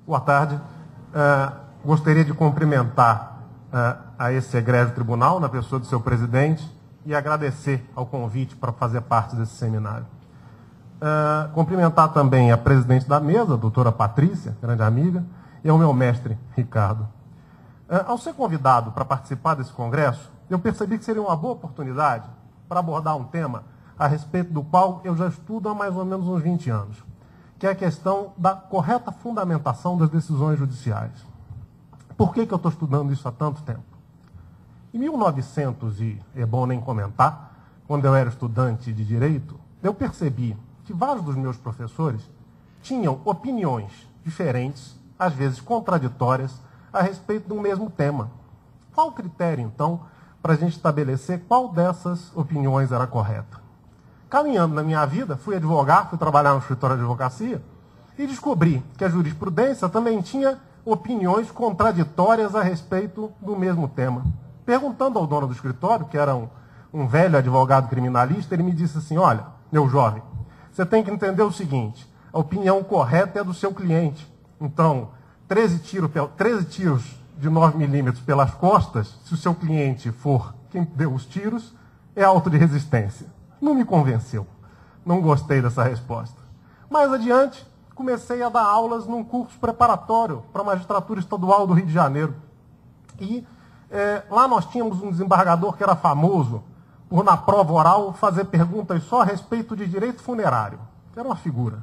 Boa tarde. Gostaria de cumprimentar a esse egrégio tribunal, na pessoa do seu presidente, e agradecer ao convite para fazer parte desse seminário. Cumprimentar também a presidente da mesa, a doutora Patrícia, grande amiga, e ao meu mestre, Ricardo. Ao ser convidado para participar desse congresso, eu percebi que seria uma boa oportunidade para abordar um tema a respeito do qual eu já estudo há mais ou menos uns 20 anos, que é a questão da correta fundamentação das decisões judiciais. Por que eu estou estudando isso há tanto tempo? Em 1900, e é bom nem comentar, quando eu era estudante de Direito, eu percebi que vários dos meus professores tinham opiniões diferentes, às vezes contraditórias, a respeito do mesmo tema. Qual o critério, então, para a gente estabelecer qual dessas opiniões era correta? Caminhando na minha vida, fui advogar, fui trabalhar no escritório de advocacia e descobri que a jurisprudência também tinha opiniões contraditórias a respeito do mesmo tema. Perguntando ao dono do escritório, que era um velho advogado criminalista, ele me disse assim: olha, meu jovem, você tem que entender o seguinte, a opinião correta é do seu cliente. Então, 13 tiros de 9 milímetros pelas costas, se o seu cliente for quem deu os tiros, é auto de resistência. Não me convenceu. Não gostei dessa resposta. Mais adiante, comecei a dar aulas num curso preparatório para a magistratura estadual do Rio de Janeiro. E lá nós tínhamos um desembargador que era famoso por, na prova oral, fazer perguntas só a respeito de direito funerário. Era uma figura.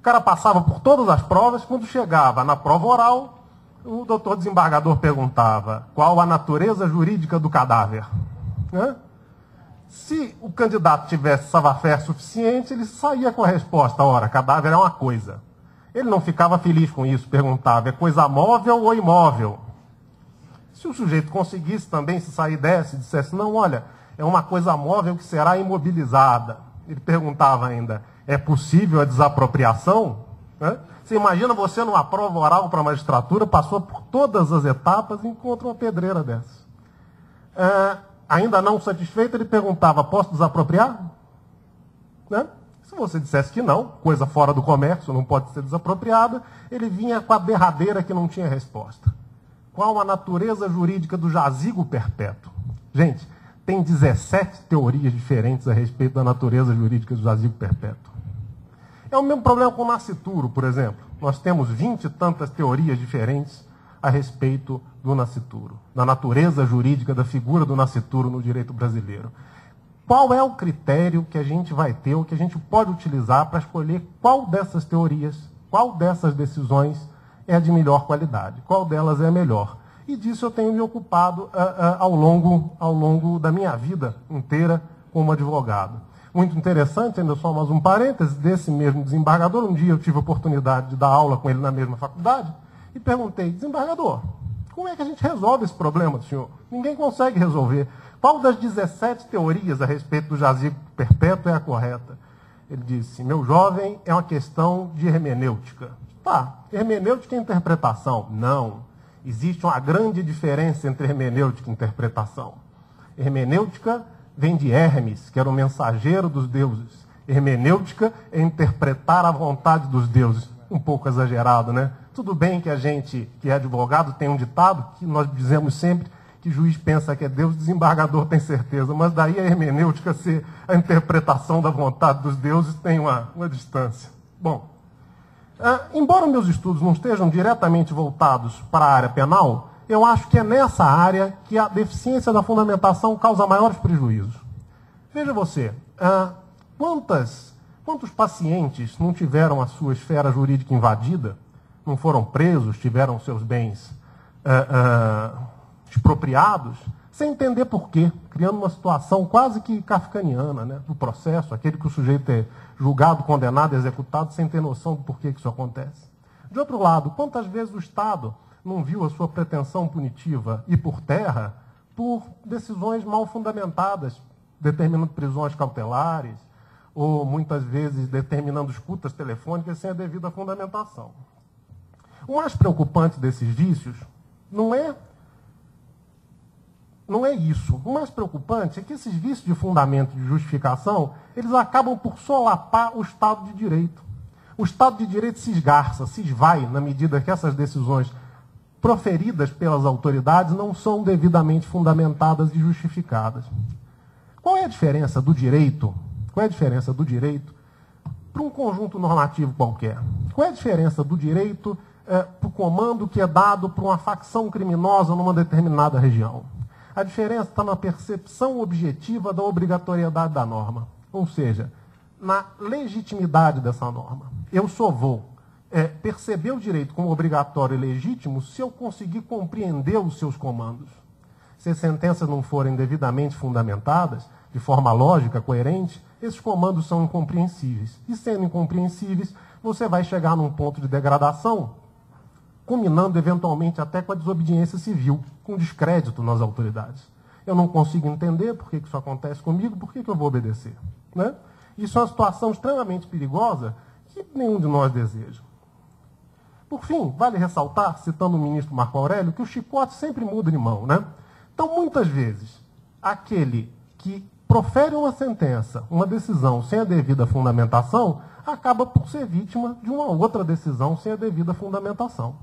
O cara passava por todas as provas, quando chegava na prova oral, o doutor desembargador perguntava qual a natureza jurídica do cadáver. Se o candidato tivesse savoir-faire suficiente, ele saía com a resposta: ora, cadáver é uma coisa. Ele não ficava feliz com isso, perguntava: é coisa móvel ou imóvel? Se o sujeito conseguisse também se sair dessa e dissesse: não, olha, é uma coisa móvel que será imobilizada. Ele perguntava ainda: é possível a desapropriação? Você imagina você numa prova oral para a magistratura, passou por todas as etapas e encontra uma pedreira dessa. Ainda não satisfeito, ele perguntava: posso desapropriar? Se você dissesse que não, coisa fora do comércio, não pode ser desapropriada, ele vinha com a derradeira que não tinha resposta. Qual a natureza jurídica do jazigo perpétuo? Gente, tem 17 teorias diferentes a respeito da natureza jurídica do jazigo perpétuo. É o mesmo problema com o nascituro, por exemplo. Nós temos 20 e tantas teorias diferentes a respeito do nascituro, da natureza jurídica da figura do nascituro no direito brasileiro. Qual é o critério que a gente vai ter, ou que a gente pode utilizar para escolher qual dessas teorias, qual dessas decisões é a de melhor qualidade, qual delas é a melhor? E disso eu tenho me ocupado ao longo da minha vida inteira como advogado. Muito interessante, ainda só mais um parêntese, desse mesmo desembargador. Um dia eu tive a oportunidade de dar aula com ele na mesma faculdade e perguntei: desembargador, como é que a gente resolve esse problema do senhor? Ninguém consegue resolver. Qual das 17 teorias a respeito do jazigo perpétuo é a correta? Ele disse: meu jovem, é uma questão de hermenêutica. Tá, hermenêutica é interpretação? Não. Existe uma grande diferença entre hermenêutica e interpretação. Hermenêutica vem de Hermes, que era o mensageiro dos deuses. Hermenêutica é interpretar a vontade dos deuses. Um pouco exagerado, né? Tudo bem que a gente, que é advogado, tem um ditado que nós dizemos sempre que juiz pensa que é Deus, desembargador tem certeza. Mas daí a hermenêutica ser a interpretação da vontade dos deuses tem uma distância. Bom, embora meus estudos não estejam diretamente voltados para a área penal, eu acho que é nessa área que a deficiência da fundamentação causa maiores prejuízos. Veja você, quantos pacientes não tiveram a sua esfera jurídica invadida, não foram presos, tiveram seus bens expropriados, sem entender por quê, criando uma situação quase que kafkaniana, né, do processo, aquele que o sujeito é julgado, condenado, executado, sem ter noção do porquê que isso acontece. De outro lado, quantas vezes o Estado não viu a sua pretensão punitiva ir por terra por decisões mal fundamentadas, determinando prisões cautelares, ou muitas vezes determinando escutas telefônicas sem a devida fundamentação. O mais preocupante desses vícios não é isso. O mais preocupante é que esses vícios de fundamento de justificação, eles acabam por solapar o Estado de Direito. O Estado de Direito se esgarça, se esvai, na medida que essas decisões proferidas pelas autoridades não são devidamente fundamentadas e justificadas. Qual é a diferença do direito? Qual é a diferença do direito para um conjunto normativo qualquer? Qual é a diferença do direito para o comando que é dado por uma facção criminosa numa determinada região? A diferença está na percepção objetiva da obrigatoriedade da norma, ou seja, na legitimidade dessa norma. Eu só vou perceber o direito como obrigatório e legítimo se eu conseguir compreender os seus comandos. Se as sentenças não forem devidamente fundamentadas, de forma lógica, coerente, esses comandos são incompreensíveis. E sendo incompreensíveis, você vai chegar num ponto de degradação, culminando eventualmente até com a desobediência civil, com descrédito nas autoridades. Eu não consigo entender por que isso acontece comigo, por que eu vou obedecer, né? Isso é uma situação extremamente perigosa que nenhum de nós deseja. Por fim, vale ressaltar, citando o ministro Marco Aurélio, que o chicote sempre muda de mão, né? Então, muitas vezes, aquele que profere uma sentença, uma decisão sem a devida fundamentação, acaba por ser vítima de uma outra decisão sem a devida fundamentação.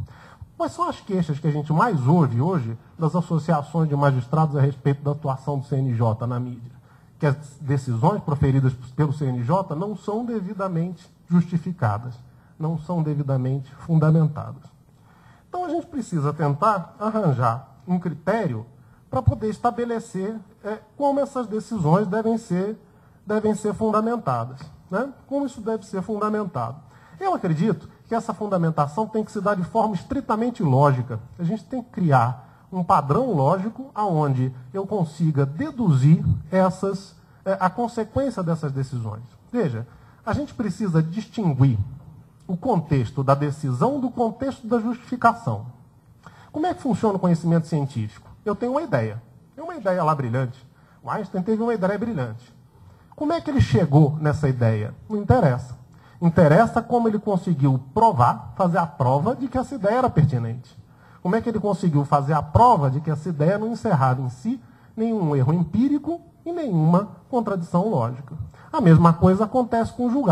Quais são as queixas que a gente mais ouve hoje das associações de magistrados a respeito da atuação do CNJ na mídia? Que as decisões proferidas pelo CNJ não são devidamente justificadas, não são devidamente fundamentadas. Então a gente precisa tentar arranjar um critério para poder estabelecer como essas decisões devem ser fundamentadas, né? Como isso deve ser fundamentado. Eu acredito que essa fundamentação tem que se dar de forma estritamente lógica. A gente tem que criar um padrão lógico aonde eu consiga deduzir a consequência dessas decisões. Veja, a gente precisa distinguir o contexto da decisão do contexto da justificação. Como é que funciona o conhecimento científico? Eu tenho uma ideia lá brilhante. O Einstein teve uma ideia brilhante. Como é que ele chegou nessa ideia? Não interessa. Interessa como ele conseguiu provar, fazer a prova de que essa ideia era pertinente. Como é que ele conseguiu fazer a prova de que essa ideia não encerrava em si nenhum erro empírico e nenhuma contradição lógica. A mesma coisa acontece com o julgado.